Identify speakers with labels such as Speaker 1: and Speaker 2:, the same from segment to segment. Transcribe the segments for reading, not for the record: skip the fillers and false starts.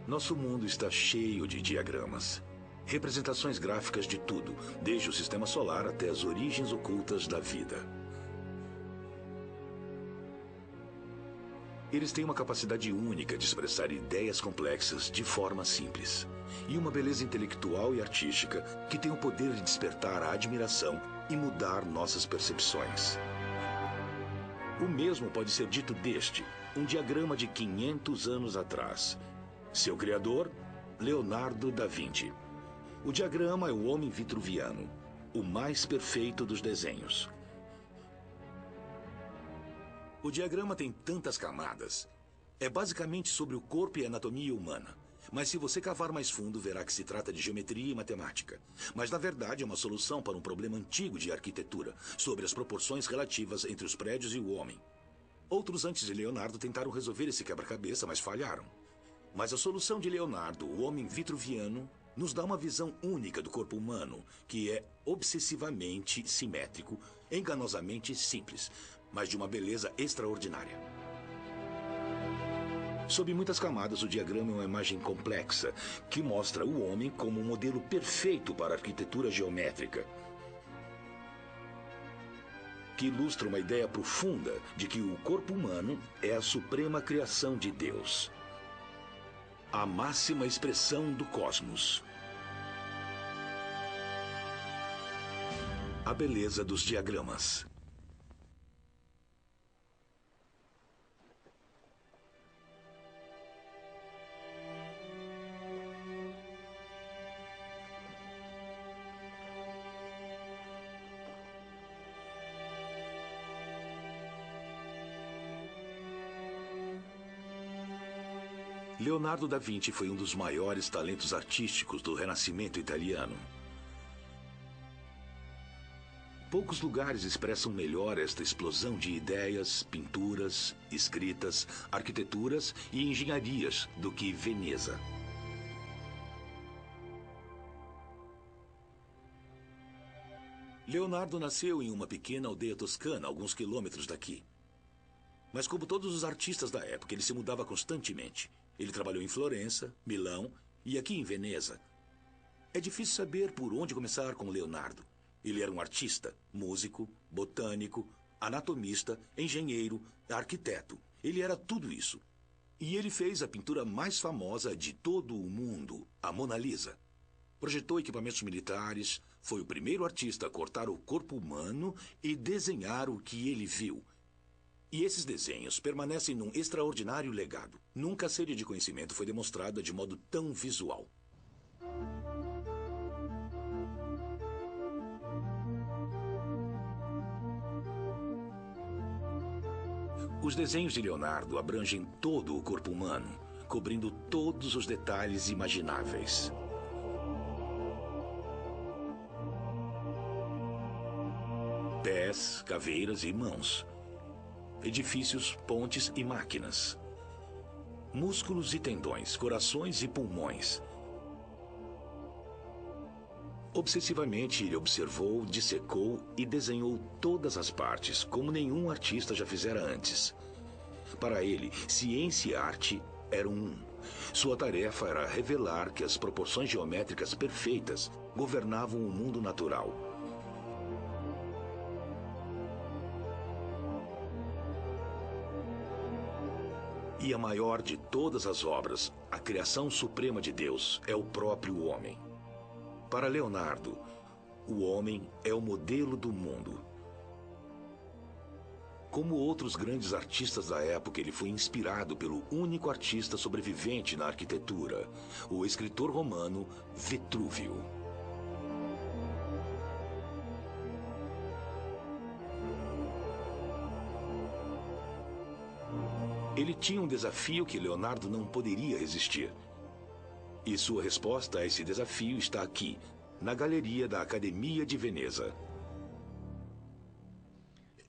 Speaker 1: Nosso mundo está cheio de diagramas. Representações gráficas de tudo, desde o sistema solar até as origens ocultas da vida. Eles têm uma capacidade única de expressar ideias complexas de forma simples. E uma beleza intelectual e artística que tem o poder de despertar a admiração e mudar nossas percepções. O mesmo pode ser dito deste, um diagrama de 500 anos atrás. Seu criador, Leonardo da Vinci. O diagrama é o homem vitruviano, o mais perfeito dos desenhos. O diagrama tem tantas camadas. É basicamente sobre o corpo e a anatomia humana. Mas se você cavar mais fundo, verá que se trata de geometria e matemática. Mas na verdade é uma solução para um problema antigo de arquitetura, sobre as proporções relativas entre os prédios e o homem. Outros antes de Leonardo tentaram resolver esse quebra-cabeça, mas falharam. Mas a solução de Leonardo, o homem vitruviano, nos dá uma visão única do corpo humano, que é obsessivamente simétrico, enganosamente simples, mas de uma beleza extraordinária. Sob muitas camadas, o diagrama é uma imagem complexa, que mostra o homem como um modelo perfeito para a arquitetura geométrica, que ilustra uma ideia profunda de que o corpo humano é a suprema criação de Deus, a máxima expressão do cosmos. A beleza dos diagramas. Leonardo da Vinci foi um dos maiores talentos artísticos do Renascimento italiano. Poucos lugares expressam melhor esta explosão de ideias, pinturas, escritas, arquiteturas e engenharias do que Veneza. Leonardo nasceu em uma pequena aldeia toscana, a alguns quilômetros daqui. Mas como todos os artistas da época, ele se mudava constantemente. Ele trabalhou em Florença, Milão e aqui em Veneza. É difícil saber por onde começar com Leonardo. Ele era um artista, músico, botânico, anatomista, engenheiro, arquiteto. Ele era tudo isso. E ele fez a pintura mais famosa de todo o mundo, a Mona Lisa. Projetou equipamentos militares, foi o primeiro artista a cortar o corpo humano e desenhar o que ele viu. E esses desenhos permanecem num extraordinário legado. Nunca a sede de conhecimento foi demonstrada de modo tão visual. Os desenhos de Leonardo abrangem todo o corpo humano, cobrindo todos os detalhes imagináveis. Pés, caveiras e mãos. Edifícios, pontes e máquinas. Músculos e tendões, corações e pulmões. Obsessivamente, ele observou, dissecou e desenhou todas as partes, como nenhum artista já fizera antes. Para ele, ciência e arte eram um. Sua tarefa era revelar que as proporções geométricas perfeitas governavam o mundo natural. E a maior de todas as obras, a criação suprema de Deus, é o próprio homem. Para Leonardo, o homem é o modelo do mundo. Como outros grandes artistas da época, ele foi inspirado pelo único artista sobrevivente na arquitetura, o escritor romano Vitrúvio. Ele tinha um desafio que Leonardo não poderia resistir. E sua resposta a esse desafio está aqui, na galeria da Academia de Veneza.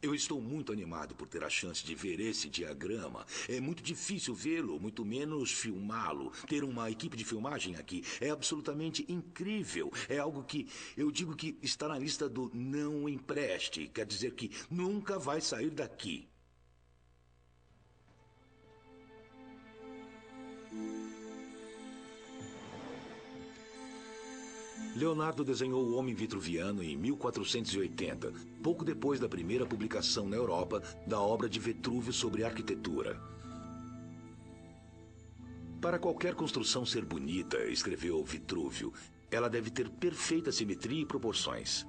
Speaker 1: Eu estou muito animado por ter a chance de ver esse diagrama. É muito difícil vê-lo, muito menos filmá-lo. Ter uma equipe de filmagem aqui é absolutamente incrível. É algo que eu digo que está na lista do não empreste. Quer dizer que nunca vai sair daqui. Leonardo desenhou o Homem Vitruviano em 1480, pouco depois da primeira publicação na Europa da obra de Vitrúvio sobre arquitetura. Para qualquer construção ser bonita, escreveu Vitrúvio, ela deve ter perfeita simetria e proporções,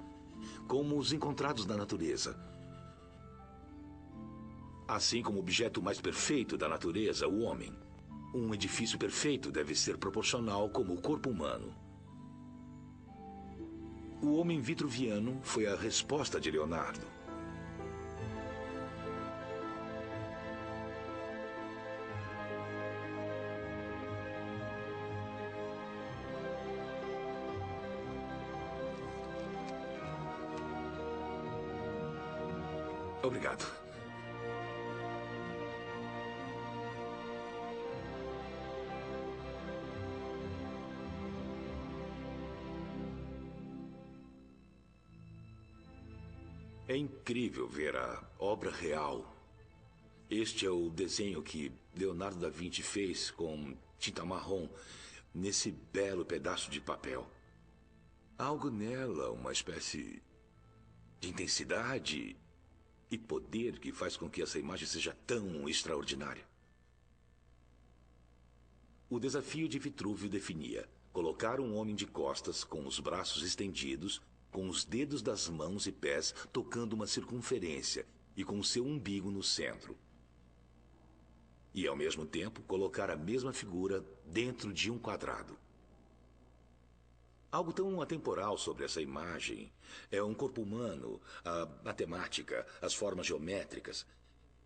Speaker 1: como os encontrados na natureza. Assim como o objeto mais perfeito da natureza, o homem. Um edifício perfeito deve ser proporcional como o corpo humano. O Homem Vitruviano foi a resposta de Leonardo. Obrigado. É incrível ver a obra real. Este é o desenho que Leonardo da Vinci fez com tinta marrom nesse belo pedaço de papel. Há algo nela, uma espécie de intensidade e poder que faz com que essa imagem seja tão extraordinária. O desafio de Vitrúvio definia colocar um homem de costas com os braços estendidos, com os dedos das mãos e pés tocando uma circunferência e com seu umbigo no centro. E, ao mesmo tempo, colocar a mesma figura dentro de um quadrado. Algo tão atemporal sobre essa imagem é um corpo humano, a matemática, as formas geométricas.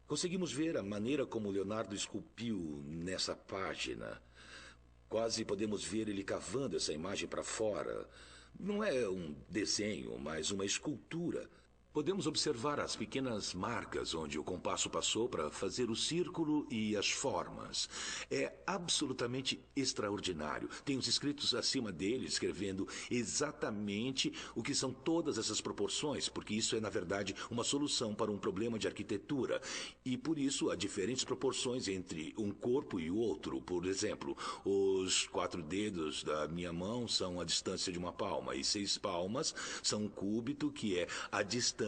Speaker 1: Conseguimos ver a maneira como Leonardo esculpiu nessa página. Quase podemos ver ele cavando essa imagem para fora. Não é um desenho, mas uma escultura. Podemos observar as pequenas marcas onde o compasso passou para fazer o círculo e as formas. É absolutamente extraordinário. Tem os escritos acima dele, escrevendo exatamente o que são todas essas proporções, porque isso é, na verdade, uma solução para um problema de arquitetura. E, por isso, há diferentes proporções entre um corpo e o outro. Por exemplo, os 4 dedos da minha mão são a distância de uma palma, e 6 palmas são um cúbito, que é a distância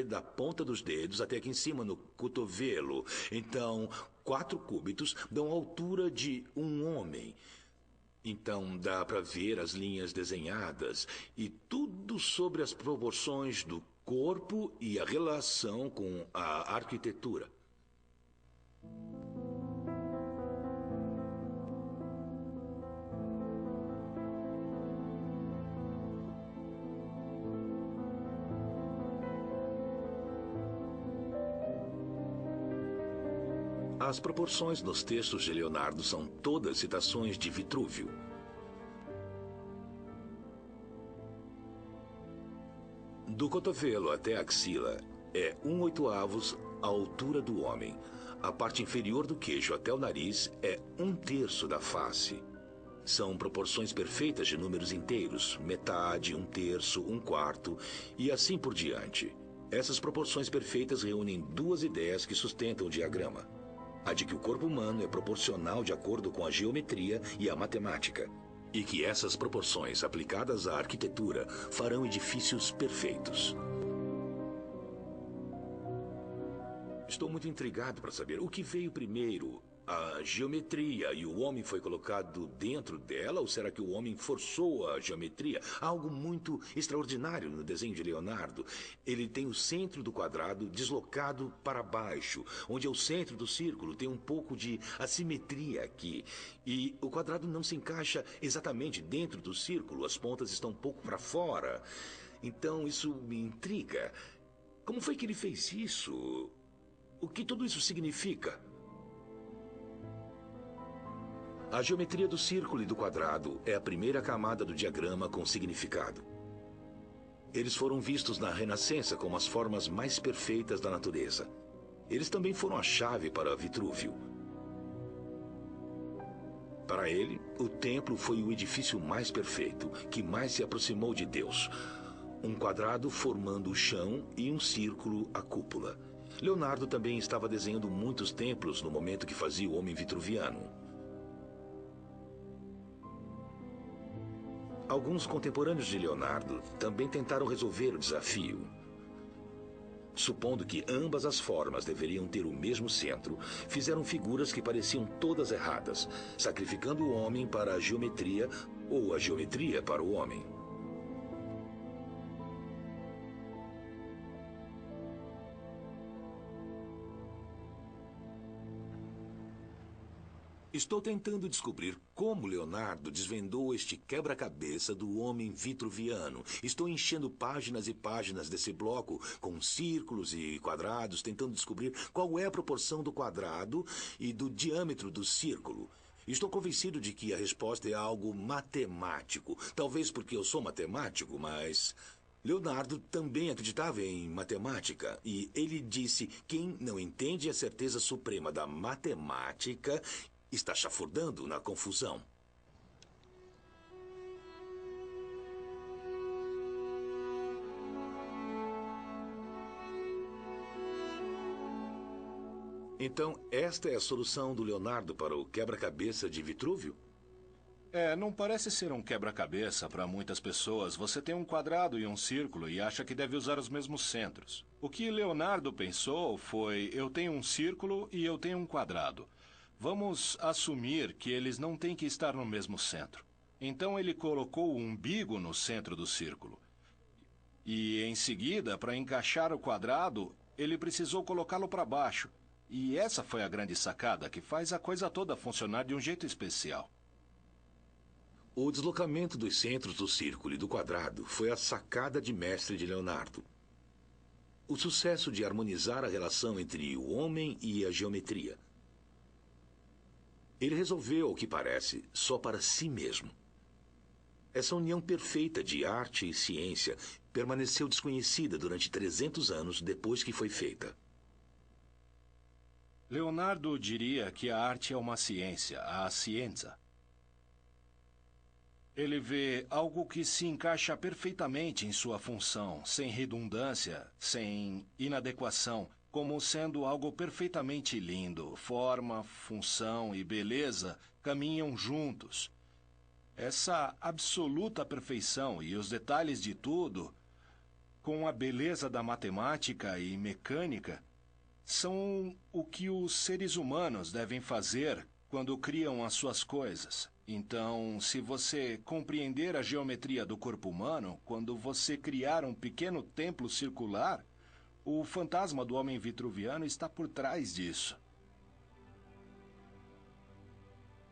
Speaker 1: da ponta dos dedos até aqui em cima no cotovelo. Então, 4 cúbitos dão a altura de um homem. Então, dá para ver as linhas desenhadas e tudo sobre as proporções do corpo e a relação com a arquitetura. As proporções nos textos de Leonardo são todas citações de Vitrúvio. Do cotovelo até a axila é 1/8 a altura do homem. A parte inferior do queixo até o nariz é 1/3 da face. São proporções perfeitas de números inteiros, metade, 1/3, 1/4 e assim por diante. Essas proporções perfeitas reúnem 2 ideias que sustentam o diagrama. A de que o corpo humano é proporcional de acordo com a geometria e a matemática, e que essas proporções aplicadas à arquitetura farão edifícios perfeitos. Estou muito intrigado para saber o que veio primeiro, a geometria e o homem foi colocado dentro dela, ou será que o homem forçou a geometria? Há algo muito extraordinário no desenho de Leonardo. Ele tem o centro do quadrado deslocado para baixo, onde é o centro do círculo. Tem um pouco de assimetria aqui. E o quadrado não se encaixa exatamente dentro do círculo, as pontas estão um pouco para fora. Então isso me intriga. Como foi que ele fez isso? O que tudo isso significa? A geometria do círculo e do quadrado é a primeira camada do diagrama com significado. Eles foram vistos na Renascença como as formas mais perfeitas da natureza. Eles também foram a chave para Vitrúvio. Para ele, o templo foi o edifício mais perfeito, que mais se aproximou de Deus. Um quadrado formando o chão e um círculo a cúpula. Leonardo também estava desenhando muitos templos no momento que fazia o Homem Vitruviano. Alguns contemporâneos de Leonardo também tentaram resolver o desafio. Supondo que ambas as formas deveriam ter o mesmo centro, fizeram figuras que pareciam todas erradas, sacrificando o homem para a geometria ou a geometria para o homem. Estou tentando descobrir como Leonardo desvendou este quebra-cabeça do homem vitruviano. Estou enchendo páginas e páginas desse bloco com círculos e quadrados, tentando descobrir qual é a proporção do quadrado e do diâmetro do círculo. Estou convencido de que a resposta é algo matemático. Talvez porque eu sou matemático, mas Leonardo também acreditava em matemática. E ele disse: quem não entende a certeza suprema da matemática está chafurdando na confusão. Então, esta é a solução do Leonardo para o quebra-cabeça de Vitrúvio?
Speaker 2: Não parece ser um quebra-cabeça para muitas pessoas. Você tem um quadrado e um círculo e acha que deve usar os mesmos centros. O que Leonardo pensou foi: eu tenho um círculo e eu tenho um quadrado. Vamos assumir que eles não têm que estar no mesmo centro. Então ele colocou o umbigo no centro do círculo. E em seguida, para encaixar o quadrado, ele precisou colocá-lo para baixo. E essa foi a grande sacada que faz a coisa toda funcionar de um jeito especial.
Speaker 1: O deslocamento dos centros do círculo e do quadrado foi a sacada de mestre de Leonardo. O sucesso de harmonizar a relação entre o homem e a geometria. Ele resolveu, ao que parece, só para si mesmo. Essa união perfeita de arte e ciência permaneceu desconhecida durante 300 anos depois que foi feita.
Speaker 2: Leonardo diria que a arte é uma ciência, a ciência. Ele vê algo que se encaixa perfeitamente em sua função, sem redundância, sem inadequação, como sendo algo perfeitamente lindo. Forma, função e beleza caminham juntos. Essa absoluta perfeição e os detalhes de tudo, com a beleza da matemática e mecânica, são o que os seres humanos devem fazer quando criam as suas coisas. Então, se você compreender a geometria do corpo humano, quando você criar um pequeno templo circular, o fantasma do homem vitruviano está por trás disso.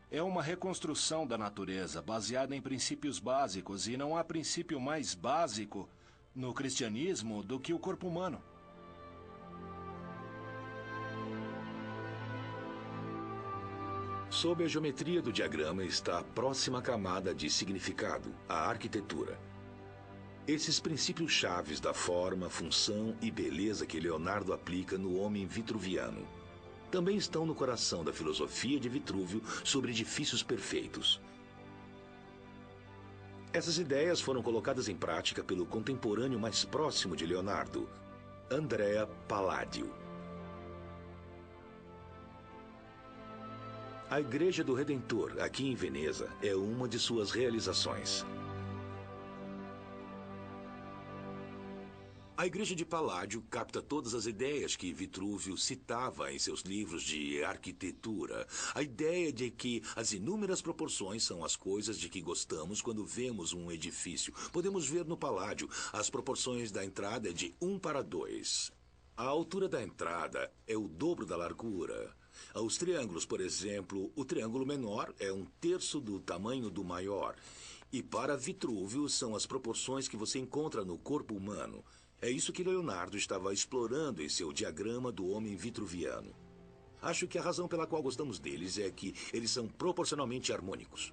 Speaker 2: É uma reconstrução da natureza baseada em princípios básicos, e não há princípio mais básico no cristianismo do que o corpo humano.
Speaker 1: Sob a geometria do diagrama está a próxima camada de significado, a arquitetura. Esses princípios chaves da forma, função e beleza que Leonardo aplica no homem vitruviano também estão no coração da filosofia de Vitrúvio sobre edifícios perfeitos. Essas ideias foram colocadas em prática pelo contemporâneo mais próximo de Leonardo, Andrea Palladio. A Igreja do Redentor, aqui em Veneza, é uma de suas realizações. A Igreja de Palladio capta todas as ideias que Vitrúvio citava em seus livros de arquitetura. A ideia de que as inúmeras proporções são as coisas de que gostamos quando vemos um edifício. Podemos ver no Palladio as proporções da entrada de 1:2. A altura da entrada é o dobro da largura. Os triângulos, por exemplo, o triângulo menor é 1/3 do tamanho do maior. E para Vitrúvio são as proporções que você encontra no corpo humano. É isso que Leonardo estava explorando em seu diagrama do homem vitruviano. Acho que a razão pela qual gostamos deles é que eles são proporcionalmente harmônicos.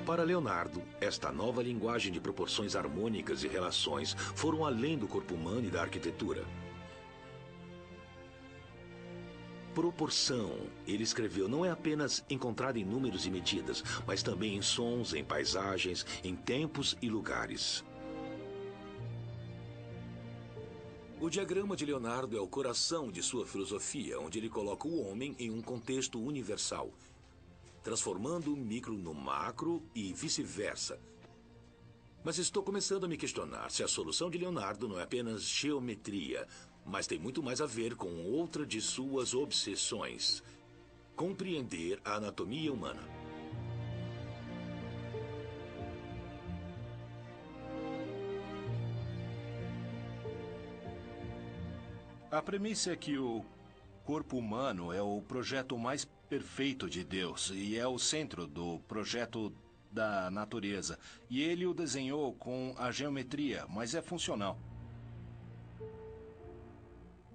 Speaker 1: Para Leonardo, esta nova linguagem de proporções harmônicas e relações foram além do corpo humano e da arquitetura. Proporção, ele escreveu, não é apenas encontrada em números e medidas, mas também em sons, em paisagens, em tempos e lugares. O diagrama de Leonardo é o coração de sua filosofia, onde ele coloca o homem em um contexto universal, transformando o micro no macro e vice-versa. Mas estou começando a me questionar se a solução de Leonardo não é apenas geometria, mas tem muito mais a ver com outra de suas obsessões: compreender a anatomia humana.
Speaker 2: A premissa é que o corpo humano é o projeto mais perfeito de Deus e é o centro do projeto da natureza. E ele o desenhou com a geometria, mas é funcional.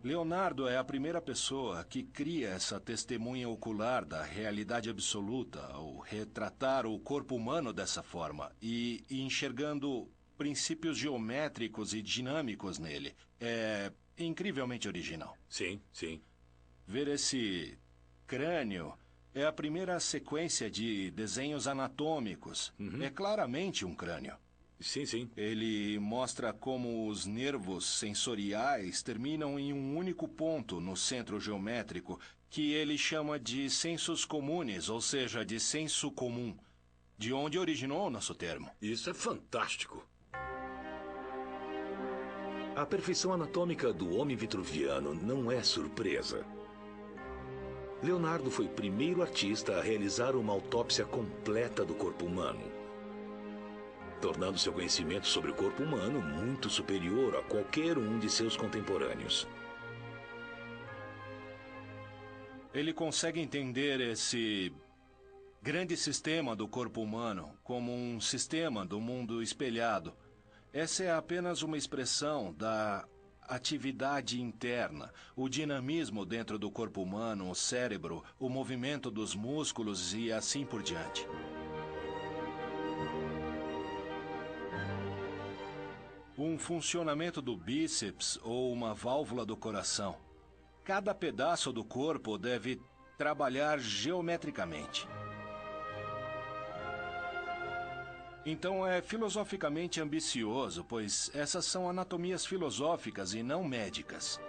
Speaker 2: Leonardo é a primeira pessoa que cria essa testemunha ocular da realidade absoluta ao retratar o corpo humano dessa forma e enxergando princípios geométricos e dinâmicos nele. É incrivelmente original.
Speaker 1: Sim, sim.
Speaker 2: Ver esse crânio é a primeira sequência de desenhos anatômicos. É claramente um crânio.
Speaker 1: Sim, sim.
Speaker 2: Ele mostra como os nervos sensoriais terminam em um único ponto no centro geométrico, que ele chama de sensus communis, ou seja, de senso comum, de onde originou o nosso termo.
Speaker 1: Isso é fantástico. A perfeição anatômica do homem vitruviano não é surpresa. Leonardo foi o primeiro artista a realizar uma autópsia completa do corpo humano, tornando seu conhecimento sobre o corpo humano muito superior a qualquer um de seus contemporâneos.
Speaker 2: Ele consegue entender esse grande sistema do corpo humano como um sistema do mundo espelhado. Essa é apenas uma expressão da atividade interna, o dinamismo dentro do corpo humano, o cérebro, o movimento dos músculos e assim por diante. Um funcionamento do bíceps ou uma válvula do coração. Cada pedaço do corpo deve trabalhar geometricamente. Então é filosoficamente ambicioso, pois essas são anatomias filosóficas e não médicas.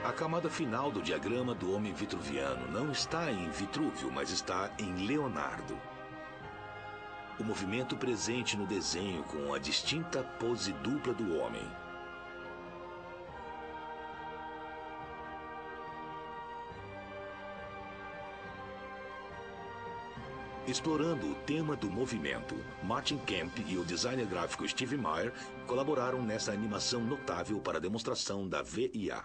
Speaker 1: A camada final do diagrama do homem vitruviano não está em Vitrúvio, mas está em Leonardo. O movimento presente no desenho com a distinta pose dupla do homem. Explorando o tema do movimento, Martin Kemp e o designer gráfico Steve Meyer colaboraram nessa animação notável para a demonstração da VIA.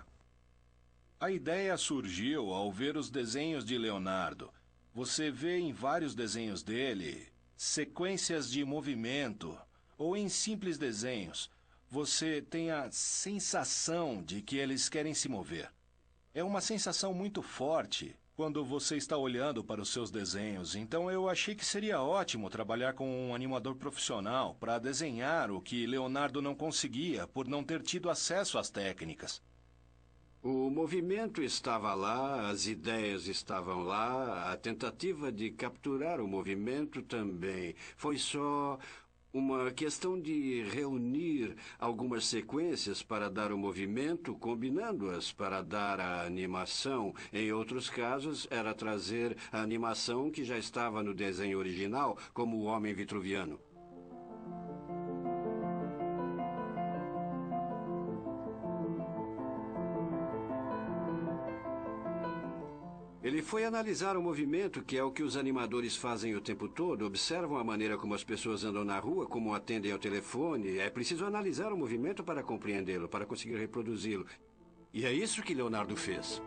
Speaker 2: A ideia surgiu ao ver os desenhos de Leonardo. Você vê em vários desenhos dele sequências de movimento, ou em simples desenhos, você tem a sensação de que eles querem se mover. É uma sensação muito forte quando você está olhando para os seus desenhos. Então eu achei que seria ótimo trabalhar com um animador profissional para desenhar o que Leonardo não conseguia por não ter tido acesso às técnicas.
Speaker 3: O movimento estava lá, as ideias estavam lá, a tentativa de capturar o movimento também. Foi só uma questão de reunir algumas sequências para dar o movimento, combinando-as para dar a animação. Em outros casos, era trazer a animação que já estava no desenho original, como o homem vitruviano. Ele foi analisar o movimento, que é o que os animadores fazem o tempo todo, observam a maneira como as pessoas andam na rua, como atendem ao telefone. É preciso analisar o movimento para compreendê-lo, para conseguir reproduzi-lo. E é isso que Leonardo fez.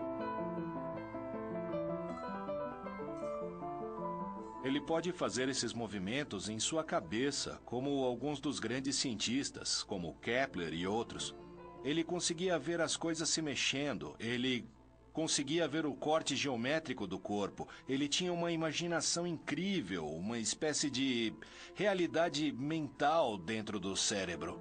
Speaker 2: Ele pode fazer esses movimentos em sua cabeça, como alguns dos grandes cientistas, como Kepler e outros. Ele conseguia ver as coisas se mexendo, ele conseguia ver o corte geométrico do corpo. Ele tinha uma imaginação incrível, uma espécie de realidade mental dentro do cérebro.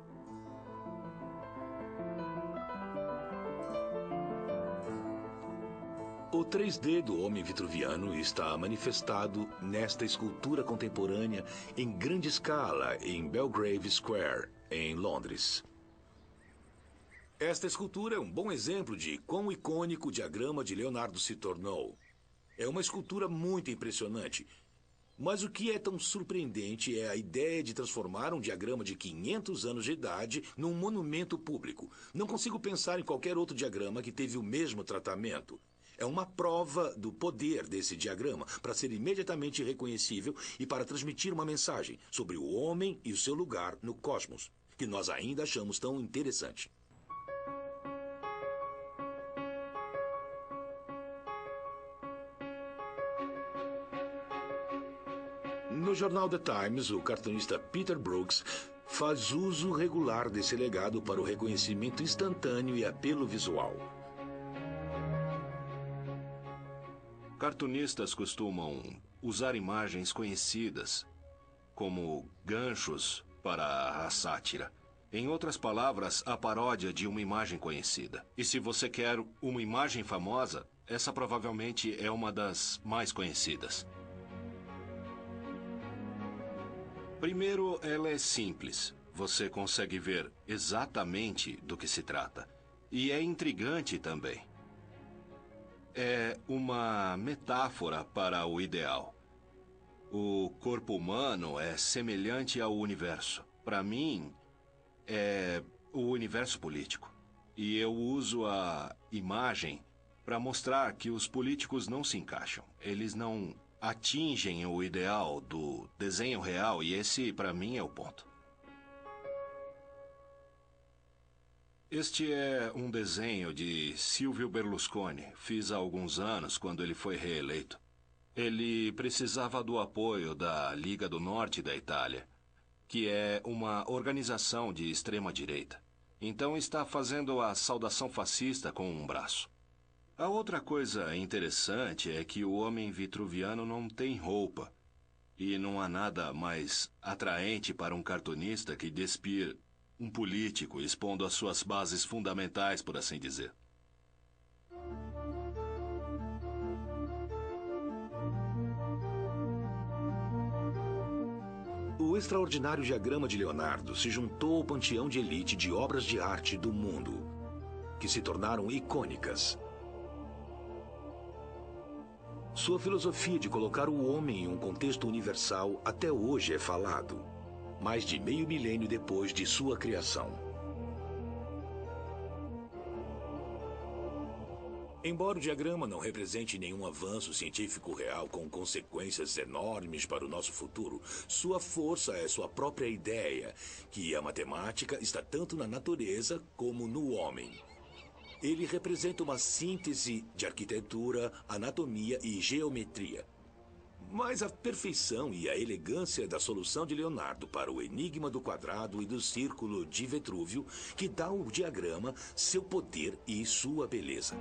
Speaker 1: O 3D do homem vitruviano está manifestado nesta escultura contemporânea em grande escala em Belgrave Square, em Londres. Esta escultura é um bom exemplo de quão icônico o diagrama de Leonardo se tornou. É uma escultura muito impressionante. Mas o que é tão surpreendente é a ideia de transformar um diagrama de 500 anos de idade num monumento público. Não consigo pensar em qualquer outro diagrama que teve o mesmo tratamento. É uma prova do poder desse diagrama para ser imediatamente reconhecível e para transmitir uma mensagem sobre o homem e o seu lugar no cosmos, que nós ainda achamos tão interessante. No jornal The Times, o cartunista Peter Brooks faz uso regular desse legado para o reconhecimento instantâneo e apelo visual.
Speaker 2: Cartunistas costumam usar imagens conhecidas como ganchos para a sátira. Em outras palavras, a paródia de uma imagem conhecida. E se você quer uma imagem famosa, essa provavelmente é uma das mais conhecidas. Primeiro, ela é simples. Você consegue ver exatamente do que se trata. E é intrigante também. É uma metáfora para o ideal. O corpo humano é semelhante ao universo. Para mim, é o universo político. E eu uso a imagem para mostrar que os políticos não se encaixam. Eles não atingem o ideal do desenho real, e esse, para mim, é o ponto. Este é um desenho de Silvio Berlusconi. Fiz há alguns anos, quando ele foi reeleito. Ele precisava do apoio da Liga do Norte da Itália, que é uma organização de extrema-direita. Então está fazendo a saudação fascista com um braço. A outra coisa interessante é que o homem vitruviano não tem roupa. E não há nada mais atraente para um cartunista que despir um político expondo as suas bases fundamentais, por assim dizer.
Speaker 1: O extraordinário diagrama de Leonardo se juntou ao panteão de elite de obras de arte do mundo, que se tornaram icônicas. Sua filosofia de colocar o homem em um contexto universal até hoje é falado, mais de meio milênio depois de sua criação. Embora o diagrama não represente nenhum avanço científico real com consequências enormes para o nosso futuro, sua força é sua própria ideia, que a matemática está tanto na natureza como no homem. Ele representa uma síntese de arquitetura, anatomia e geometria. Mas a perfeição e a elegância da solução de Leonardo para o enigma do quadrado e do círculo de Vitrúvio que dá ao diagrama seu poder e sua beleza.